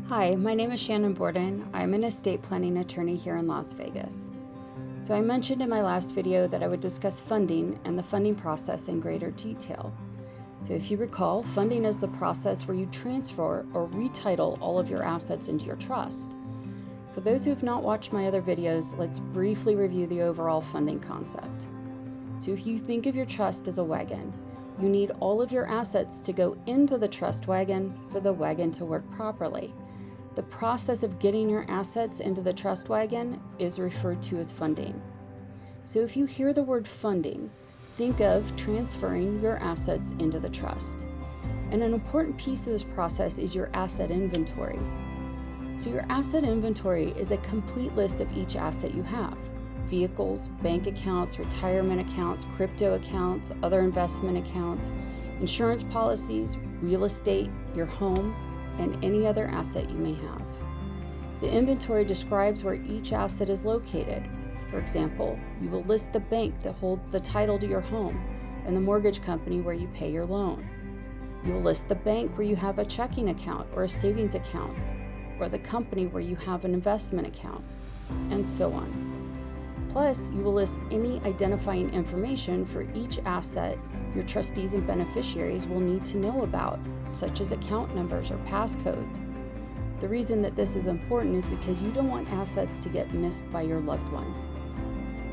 Hi, my name is Shannon Borden. I'm an estate planning attorney here in Las Vegas. So I mentioned in my last video that I would discuss funding and the funding process in greater detail. So if you recall, funding is the process where you transfer or retitle all of your assets into your trust. For those who have not watched my other videos, let's briefly review the overall funding concept. So if you think of your trust as a wagon, you need all of your assets to go into the trust wagon for the wagon to work properly. The process of getting your assets into the trust wagon is referred to as funding. So if you hear the word funding, think of transferring your assets into the trust. And an important piece of this process is your asset inventory. So your asset inventory is a complete list of each asset you have: vehicles, bank accounts, retirement accounts, crypto accounts, other investment accounts, insurance policies, real estate, your home, and any other asset you may have. The inventory describes where each asset is located. For example, you will list the bank that holds the title to your home and the mortgage company where you pay your loan. You will list the bank where you have a checking account or a savings account, or the company where you have an investment account, and so on. Plus, you will list any identifying information for each asset your trustees and beneficiaries will need to know about, such as account numbers or passcodes. The reason that this is important is because you don't want assets to get missed by your loved ones.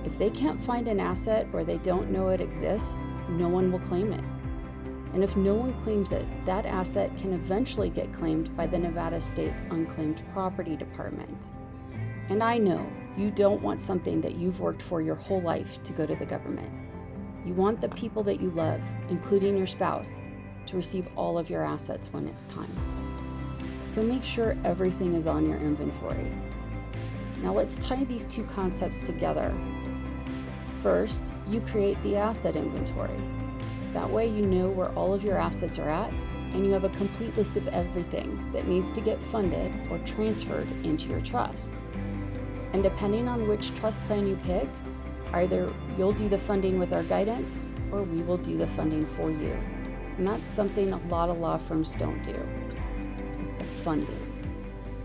If they can't find an asset or they don't know it exists, no one will claim it. And if no one claims it, that asset can eventually get claimed by the Nevada State Unclaimed Property Department. And I know you don't want something that you've worked for your whole life to go to the government. You want the people that you love, including your spouse, to receive all of your assets when it's time. So make sure everything is on your inventory. Now let's tie these two concepts together. First, you create the asset inventory. That way you know where all of your assets are at, and you have a complete list of everything that needs to get funded or transferred into your trust. And depending on which trust plan you pick, either you'll do the funding with our guidance or we will do the funding for you. And that's something a lot of law firms don't do, is the funding.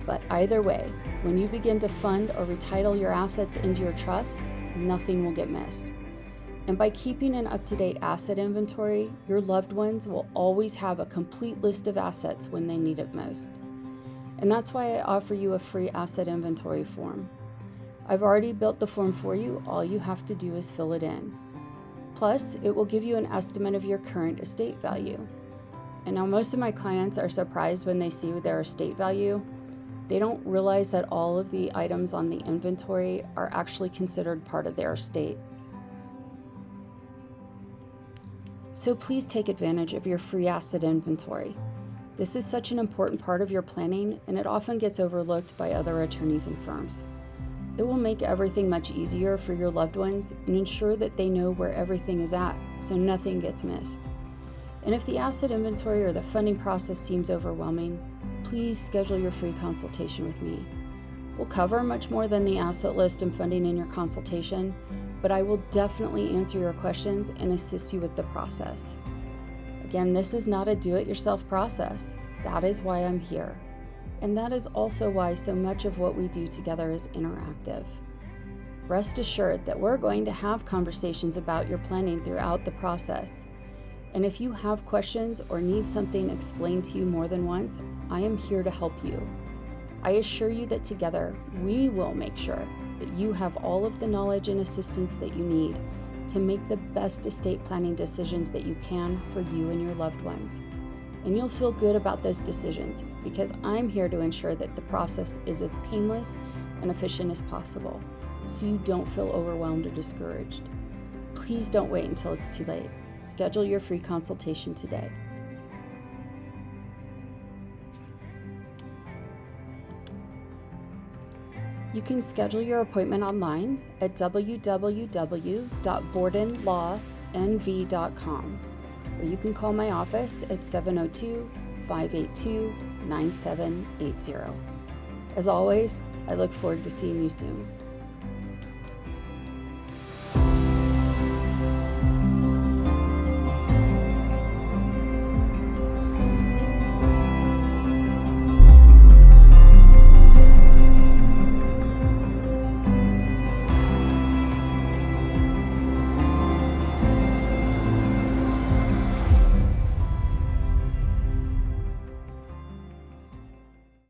But either way, when you begin to fund or retitle your assets into your trust, nothing will get missed. And by keeping an up-to-date asset inventory, your loved ones will always have a complete list of assets when they need it most. And that's why I offer you a free asset inventory form. I've already built the form for you. All you have to do is fill it in. Plus, it will give you an estimate of your current estate value. And now most of my clients are surprised when they see their estate value. They don't realize that all of the items on the inventory are actually considered part of their estate. So please take advantage of your free asset inventory. This is such an important part of your planning, and it often gets overlooked by other attorneys and firms. It will make everything much easier for your loved ones and ensure that they know where everything is at, so nothing gets missed. And if the asset inventory or the funding process seems overwhelming, please schedule your free consultation with me. We'll cover much more than the asset list and funding in your consultation, but I will definitely answer your questions and assist you with the process. Again, this is not a do-it-yourself process. That is why I'm here. And that is also why so much of what we do together is interactive. Rest assured that we're going to have conversations about your planning throughout the process. And if you have questions or need something explained to you more than once, I am here to help you. I assure you that together, we will make sure that you have all of the knowledge and assistance that you need to make the best estate planning decisions that you can for you and your loved ones. And you'll feel good about those decisions because I'm here to ensure that the process is as painless and efficient as possible, so you don't feel overwhelmed or discouraged. Please don't wait until it's too late. Schedule your free consultation today. You can schedule your appointment online at www.bordenlawnv.com. Or you can call my office at 702-582-9780. As always, I look forward to seeing you soon.